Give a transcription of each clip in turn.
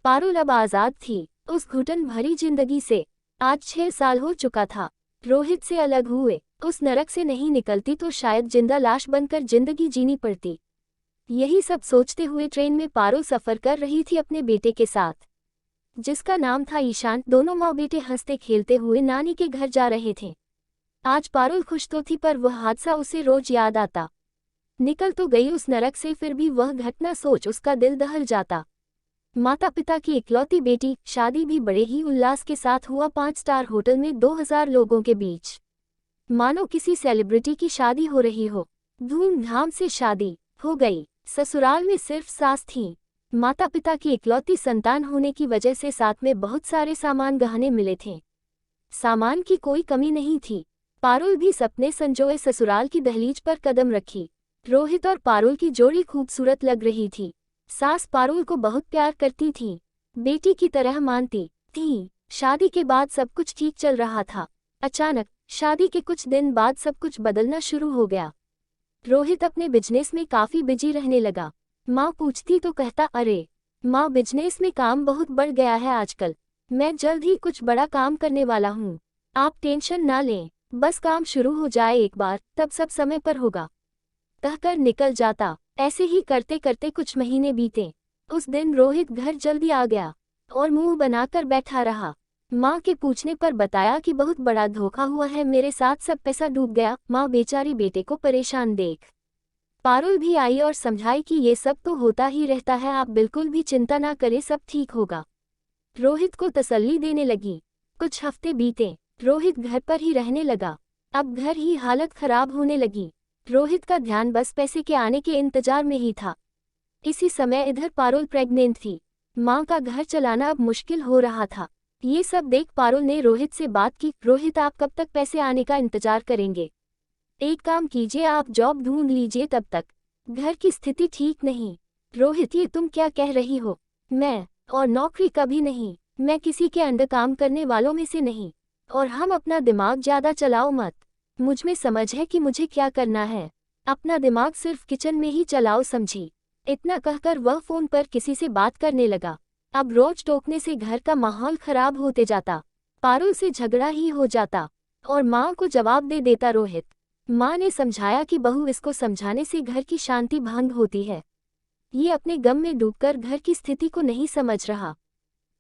पारुल अब आजाद थी उस घुटन भरी जिंदगी से। आज 6 साल हो चुका था रोहित से अलग हुए। उस नरक से नहीं निकलती तो शायद जिंदा लाश बनकर जिंदगी जीनी पड़ती। यही सब सोचते हुए ट्रेन में पारुल सफर कर रही थी अपने बेटे के साथ, जिसका नाम था ईशान। दोनों माँ बेटे हंसते खेलते हुए नानी के घर जा रहे थे। आज पारुल खुश तो थी पर वह हादसा उसे रोज याद आता। निकल तो गई उस नरक से, फिर भी वह घटना सोच उसका दिल दहल जाता। माता पिता की इकलौती बेटी, शादी भी बड़े ही उल्लास के साथ हुआ 5 स्टार होटल में 2000 लोगों के बीच, मानो किसी सेलिब्रिटी की शादी हो रही हो। धूमधाम से शादी हो गई। ससुराल में सिर्फ सास थी। माता पिता की इकलौती संतान होने की वजह से साथ में बहुत सारे सामान गहने मिले थे। सामान की कोई कमी नहीं थी। पारुल भी सपने संजोए ससुराल की दहलीज पर कदम रखी। रोहित और पारुल की जोड़ी खूबसूरत लग रही थी। सास पारुल को बहुत प्यार करती थी, बेटी की तरह मानती थी। शादी के बाद सब कुछ ठीक चल रहा था। अचानक शादी के कुछ दिन बाद सब कुछ बदलना शुरू हो गया। रोहित अपने बिजनेस में काफी बिजी रहने लगा। माँ पूछती तो कहता, अरे माँ, बिजनेस में काम बहुत बढ़ गया है आजकल। मैं जल्द ही कुछ बड़ा काम करने वाला हूँ, आप टेंशन ना लें, बस काम शुरू हो जाए एक बार, तब सब समय पर होगा, कहकर निकल जाता। ऐसे ही करते करते कुछ महीने बीते। उस दिन रोहित घर जल्दी आ गया और मुंह बनाकर बैठा रहा। माँ के पूछने पर बताया कि बहुत बड़ा धोखा हुआ है मेरे साथ, सब पैसा डूब गया। माँ बेचारी बेटे को परेशान देख पारुल भी आई और समझाई कि ये सब तो होता ही रहता है, आप बिल्कुल भी चिंता ना करें, सब ठीक होगा। रोहित को तसल्ली देने लगी। कुछ हफ्ते बीते। रोहित घर पर ही रहने लगा। अब घर ही हालत खराब होने लगी। रोहित का ध्यान बस पैसे के आने के इंतजार में ही था। इसी समय इधर पारुल प्रेग्नेंट थी। माँ का घर चलाना अब मुश्किल हो रहा था। ये सब देख पारुल ने रोहित से बात की, रोहित आप कब तक पैसे आने का इंतजार करेंगे? एक काम कीजिए, आप जॉब ढूंढ लीजिए, तब तक घर की स्थिति ठीक नहीं। रोहित, ये तुम क्या कह रही हो? मैं और नौकरी कभी नहीं, मैं किसी के अंडर काम करने वालों में से नहीं। और हम अपना दिमाग ज्यादा चलाओ मत, मुझमें समझ है कि मुझे क्या करना है, अपना दिमाग सिर्फ किचन में ही चलाओ, समझी? इतना कहकर वह फोन पर किसी से बात करने लगा। अब रोज टोकने से घर का माहौल खराब होते जाता। पारुल से झगड़ा ही हो जाता और माँ को जवाब दे देता रोहित। माँ ने समझाया कि बहू, इसको समझाने से घर की शांति भंग होती है। ये अपने गम में डूबकर घर की स्थिति को नहीं समझ रहा।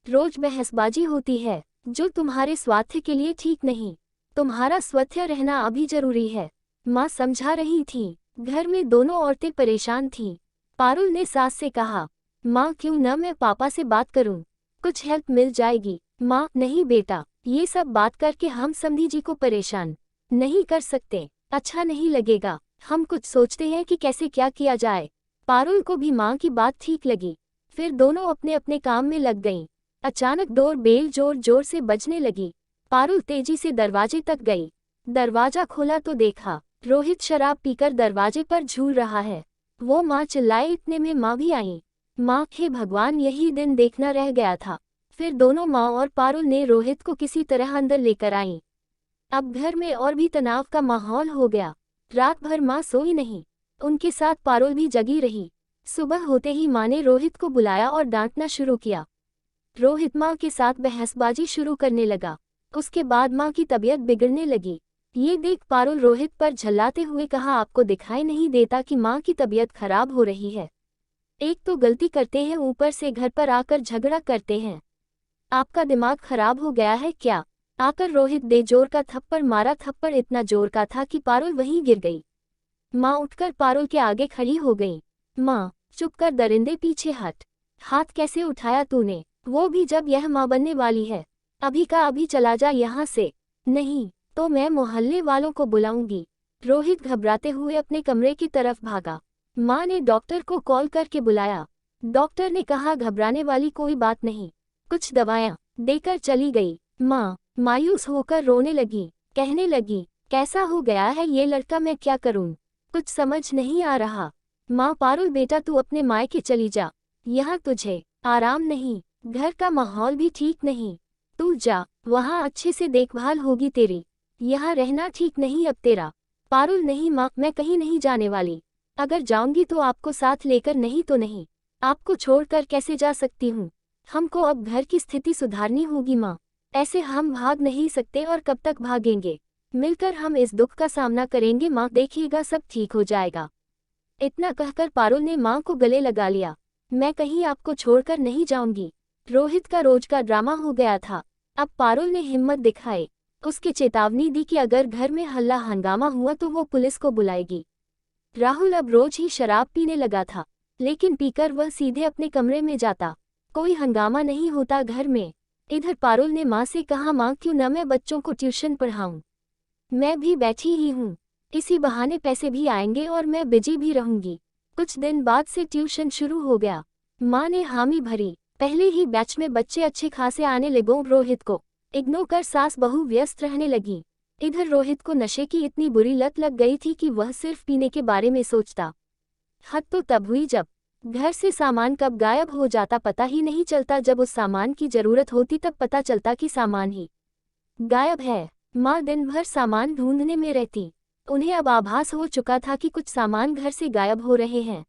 रोज बहसबाजी होती है जो तुम्हारे स्वास्थ्य के लिए ठीक नहीं। तुम्हारा स्वास्थ्य रहना अभी जरूरी है, माँ समझा रही थी। घर में दोनों औरतें परेशान थीं। पारुल ने सास से कहा, माँ क्यों न मैं पापा से बात करूं, कुछ हेल्प मिल जाएगी। माँ, नहीं बेटा, ये सब बात करके हम समधी जी को परेशान नहीं कर सकते, अच्छा नहीं लगेगा। हम कुछ सोचते हैं कि कैसे क्या किया जाए। पारुल को भी माँ की बात ठीक लगी। फिर दोनों अपने अपने काम में लग गईं। अचानक डोर बेल जोर जोर से बजने लगी। पारुल तेजी से दरवाजे तक गई। दरवाजा खोला तो देखा रोहित शराब पीकर दरवाजे पर झूल रहा है। वो माँ चिल्लाए, इतने में माँ भी आई। माँ, हे भगवान, यही दिन देखना रह गया था। फिर दोनों माँ और पारुल ने रोहित को किसी तरह अंदर लेकर आईं। अब घर में और भी तनाव का माहौल हो गया। रात भर माँ सोई नहीं, उनके साथ पारुल भी जगी रही। सुबह होते ही माँ ने रोहित को बुलाया और डांटना शुरू किया। रोहित माँ के साथ बहसबाजी शुरू करने लगा। उसके बाद माँ की तबीयत बिगड़ने लगी। ये देख पारुल रोहित पर झल्लाते हुए कहा, आपको दिखाई नहीं देता कि माँ की तबीयत खराब हो रही है? एक तो गलती करते हैं, ऊपर से घर पर आकर झगड़ा करते हैं। आपका दिमाग खराब हो गया है क्या? आकर रोहित दे जोर का थप्पड़ मारा। थप्पड़ इतना जोर का था कि पारुल वहीं गिर गई। माँ उठकर पारुल के आगे खड़ी हो गई। माँ, चुप कर दरिंदे, पीछे हट। हाथ कैसे उठाया तूने, वो भी जब यह माँ बनने वाली है? अभी का अभी चला जा यहाँ से, नहीं तो मैं मोहल्ले वालों को बुलाऊंगी। रोहित घबराते हुए अपने कमरे की तरफ भागा। माँ ने डॉक्टर को कॉल करके बुलाया। डॉक्टर ने कहा, घबराने वाली कोई बात नहीं, कुछ दवाएं देकर चली गई। माँ मायूस होकर रोने लगी, कहने लगी, कैसा हो गया है ये लड़का, मैं क्या करूं, कुछ समझ नहीं आ रहा। माँ, पारुल बेटा, तू अपने मायके चली जा, यहाँ तुझे आराम नहीं, घर का माहौल भी ठीक नहीं। तू जा, वहाँ अच्छे से देखभाल होगी तेरी, यहाँ रहना ठीक नहीं अब तेरा। पारुल, नहीं माँ, मैं कहीं नहीं जाने वाली। अगर जाऊंगी तो आपको साथ लेकर, नहीं तो नहीं। आपको छोड़कर कैसे जा सकती हूँ? हमको अब घर की स्थिति सुधारनी होगी माँ। ऐसे हम भाग नहीं सकते और कब तक भागेंगे। मिलकर हम इस दुख का सामना करेंगे माँ, देखिएगा सब ठीक हो जाएगा। इतना कहकर पारुल ने माँ को गले लगा लिया। मैं कहीं आपको छोड़कर नहीं जाऊंगी। रोहित का रोज का ड्रामा हो गया था। अब पारुल ने हिम्मत दिखाई, उसकी चेतावनी दी कि अगर घर में हल्ला हंगामा हुआ तो वो पुलिस को बुलाएगी। राहुल अब रोज ही शराब पीने लगा था, लेकिन पीकर वह सीधे अपने कमरे में जाता। कोई हंगामा नहीं होता घर में। इधर पारुल ने माँ से कहा, माँ क्यों न मैं बच्चों को ट्यूशन पढ़ाऊं। मैं भी बैठी ही हूँ, इसी बहाने पैसे भी आएंगे और मैं बिजी भी रहूंगी। कुछ दिन बाद से ट्यूशन शुरू हो गया। माँ ने हामी भरी। पहले ही बैच में बच्चे अच्छे खासे आने लगे। रोहित को इग्नोर कर सास बहू व्यस्त रहने लगी। इधर रोहित को नशे की इतनी बुरी लत लग गई थी कि वह सिर्फ पीने के बारे में सोचता। हद तो तब हुई जब घर से सामान कब गायब हो जाता पता ही नहीं चलता। जब उस सामान की जरूरत होती तब पता चलता कि सामान ही गायब है। माँ दिन भर सामान ढूंढने में रहती। उन्हें अब आभास हो चुका था कि कुछ सामान घर से गायब हो रहे हैं।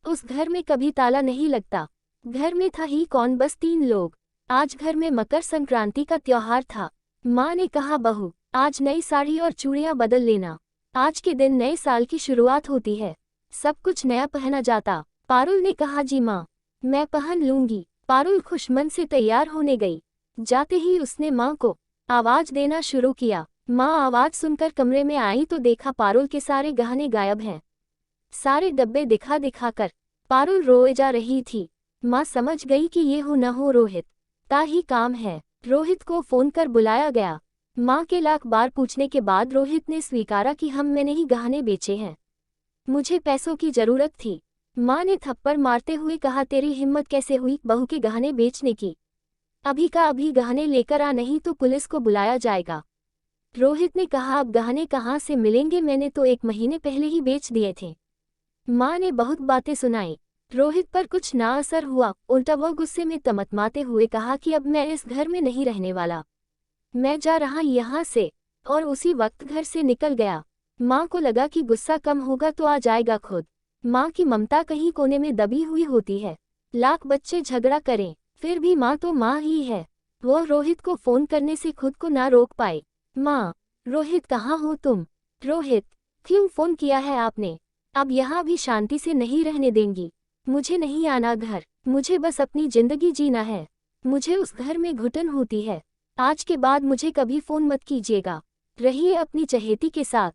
उस घर में कभी ताला नहीं लगता। घर में था ही कौन, बस 3 लोग। आज घर में मकर संक्रांति का त्योहार था। माँ ने कहा, बहू आज नई साड़ी और चूड़ियाँ बदल लेना। आज के दिन नए साल की शुरुआत होती है, सब कुछ नया पहना जाता। पारुल ने कहा, जी माँ मैं पहन लूंगी। पारुल खुशमन से तैयार होने गई। जाते ही उसने माँ को आवाज देना शुरू किया। माँ आवाज सुनकर कमरे में आई तो देखा पारुल के सारे गहने गायब हैं। सारे डब्बे दिखा दिखाकर पारुल रोए जा रही थी। माँ समझ गई कि ये हो न हो रोहित का ही काम है। रोहित को फोन कर बुलाया गया। माँ के लाख बार पूछने के बाद रोहित ने स्वीकारा कि मैंने ही गहने बेचे हैं, मुझे पैसों की जरूरत थी। माँ ने थप्पड़ मारते हुए कहा, तेरी हिम्मत कैसे हुई बहू के गहने बेचने की। अभी का अभी गहने लेकर आ, नहीं तो पुलिस को बुलाया जाएगा। रोहित ने कहा, अब गहने कहाँ से मिलेंगे, मैंने तो 1 महीने पहले ही बेच दिए थे। माँ ने बहुत बातें सुनाई। रोहित पर कुछ ना असर हुआ, उल्टा वह गुस्से में तमतमाते हुए कहा कि अब मैं इस घर में नहीं रहने वाला, मैं जा रहा यहाँ से। और उसी वक्त घर से निकल गया। माँ को लगा कि गुस्सा कम होगा तो आ जाएगा खुद। माँ की ममता कहीं कोने में दबी हुई होती है। लाख बच्चे झगड़ा करें, फिर भी माँ तो माँ ही है। वह रोहित को फोन करने से खुद को ना रोक पाए। माँ, रोहित कहाँ हो तुम? रोहित, क्यों फोन किया है आपने? अब यहाँ भी शांति से नहीं रहने देंगी? मुझे नहीं आना घर, मुझे बस अपनी जिंदगी जीना है। मुझे उस घर में घुटन होती है। आज के बाद मुझे कभी फोन मत कीजिएगा, रहिए अपनी चहेती के साथ।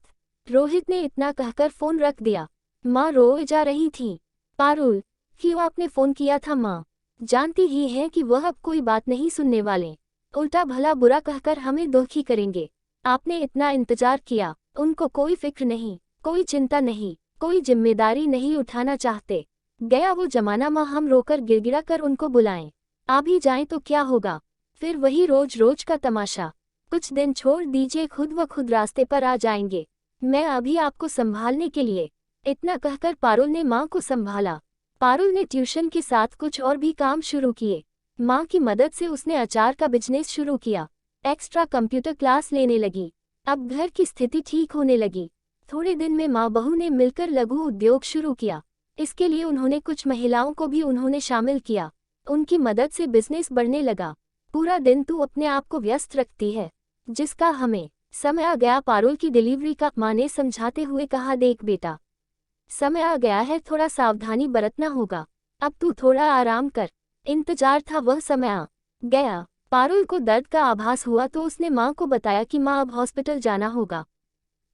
रोहित ने इतना कहकर फोन रख दिया। माँ रोए जा रही थी। पारुल, क्यों आपने फोन किया था? माँ जानती ही है कि वह अब कोई बात नहीं सुनने वाले, उल्टा भला बुरा कहकर हमें दुखी करेंगे। आपने इतना इंतजार किया, उनको कोई फिक्र नहीं, कोई चिंता नहीं, कोई जिम्मेदारी नहीं उठाना चाहते। गया वो जमाना माँ, हम रोकर गिड़गिड़ा कर उनको बुलाएं। आ भी जाएं तो क्या होगा, फिर वही रोज रोज का तमाशा। कुछ दिन छोड़ दीजिए, खुद व खुद रास्ते पर आ जाएंगे। मैं अभी आपको संभालने के लिए। इतना कहकर पारुल ने माँ को संभाला। पारुल ने ट्यूशन के साथ कुछ और भी काम शुरू किए। माँ की मदद से उसने अचार का बिजनेस शुरू किया। एक्स्ट्रा कंप्यूटर क्लास लेने लगी। अब घर की स्थिति ठीक होने लगी। थोड़े दिन में माँ बहू ने मिलकर लघु उद्योग शुरू किया। इसके लिए उन्होंने कुछ महिलाओं को भी उन्होंने शामिल किया। उनकी मदद से बिजनेस बढ़ने लगा। पूरा दिन तू अपने आप को व्यस्त रखती है, जिसका हमें समय आ गया पारुल की डिलीवरी का। माँ ने समझाते हुए कहा, देख बेटा, समय आ गया है, थोड़ा सावधानी बरतना होगा। अब तू थोड़ा आराम कर। इंतजार था, वह समय आ गया। पारुल को दर्द का आभास हुआ तो उसने माँ को बताया कि माँ अब हॉस्पिटल जाना होगा।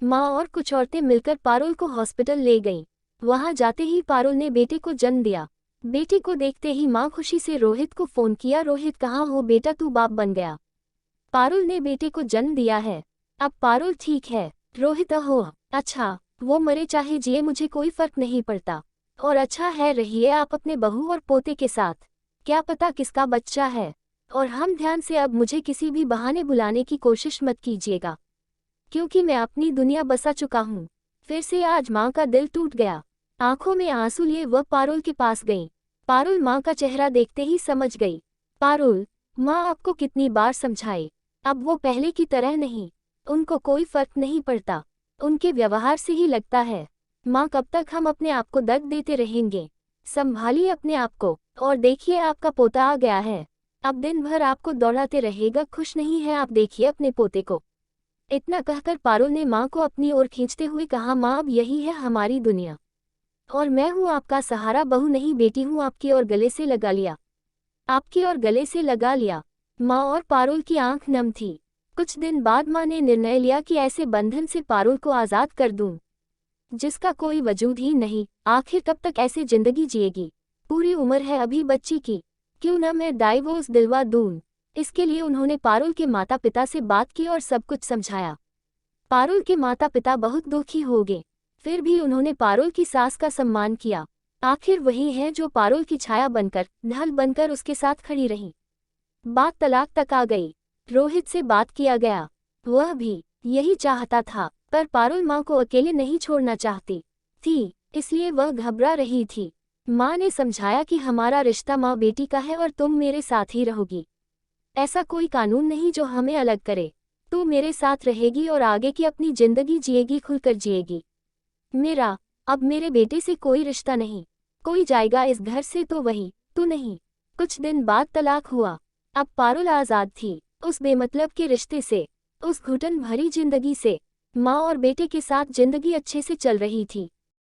माँ और कुछ औरतें मिलकर पारुल को हॉस्पिटल ले गईं। वहां जाते ही पारुल ने बेटे को जन्म दिया। बेटे को देखते ही माँ खुशी से रोहित को फोन किया, रोहित कहाँ हो बेटा, तू बाप बन गया। पारुल ने बेटे को जन्म दिया है, अब पारुल ठीक है। रोहित, हो अच्छा, वो मरे चाहे जिए मुझे कोई फर्क नहीं पड़ता। और अच्छा है, रहिए आप अपने बहू और पोते के साथ, क्या पता किसका बच्चा है। और हम ध्यान से, अब मुझे किसी भी बहाने बुलाने की कोशिश मत कीजिएगा, क्योंकि मैं अपनी दुनिया बसा चुका हूँ। फिर से आज माँ का दिल टूट गया। आंखों में आंसू लिए वह पारुल के पास गई। पारुल माँ का चेहरा देखते ही समझ गई। पारुल, माँ आपको कितनी बार समझाए, अब वो पहले की तरह नहीं, उनको कोई फर्क नहीं पड़ता, उनके व्यवहार से ही लगता है। माँ, कब तक हम अपने आप को दर्द देते रहेंगे? संभालिए अपने आप को और देखिए आपका पोता आ गया है, अब दिन भर आपको दौड़ाते रहेगा, खुश नहीं है आप, देखिए अपने पोते को। इतना कहकर पारुल ने माँ को अपनी ओर खींचते हुए कहा, माँ अब यही है हमारी दुनिया, और मैं हूँ आपका सहारा, बहू नहीं बेटी हूँ आपकी, और गले से लगा लिया, आपकी और गले से लगा लिया। माँ और पारुल की आंख नम थी। कुछ दिन बाद माँ ने निर्णय लिया कि ऐसे बंधन से पारुल को आज़ाद कर दूं जिसका कोई वजूद ही नहीं, आखिर कब तक ऐसे जिंदगी जिएगी, पूरी उम्र है अभी बच्ची की, क्यों न मैं डाइवोर्स दिलवा दूं। इसके लिए उन्होंने पारुल के माता पिता से बात की और सब कुछ समझाया। पारुल के माता पिता बहुत दुखी हो गए, फिर भी उन्होंने पारुल की सास का सम्मान किया। आखिर वही है जो पारुल की छाया बनकर, ढल बनकर उसके साथ खड़ी रही। बात तलाक तक आ गई। रोहित से बात किया गया, वह भी यही चाहता था, पर पारुल माँ को अकेले नहीं छोड़ना चाहती थी, इसलिए वह घबरा रही थी। माँ ने समझाया कि हमारा रिश्ता माँ बेटी का है और तुम मेरे साथ ही रहोगी, ऐसा कोई कानून नहीं जो हमें अलग करे, तू मेरे साथ रहेगी और आगे की अपनी जिंदगी जिएगी, खुलकर जिएगी। मेरा अब मेरे बेटे से कोई रिश्ता नहीं, कोई जाएगा इस घर से तो वही, तू नहीं। कुछ दिन बाद तलाक हुआ। अब पारुल आज़ाद थी, उस बेमतलब के रिश्ते से, उस घुटन भरी जिंदगी से। माँ और बेटे के साथ जिंदगी अच्छे से चल रही थी।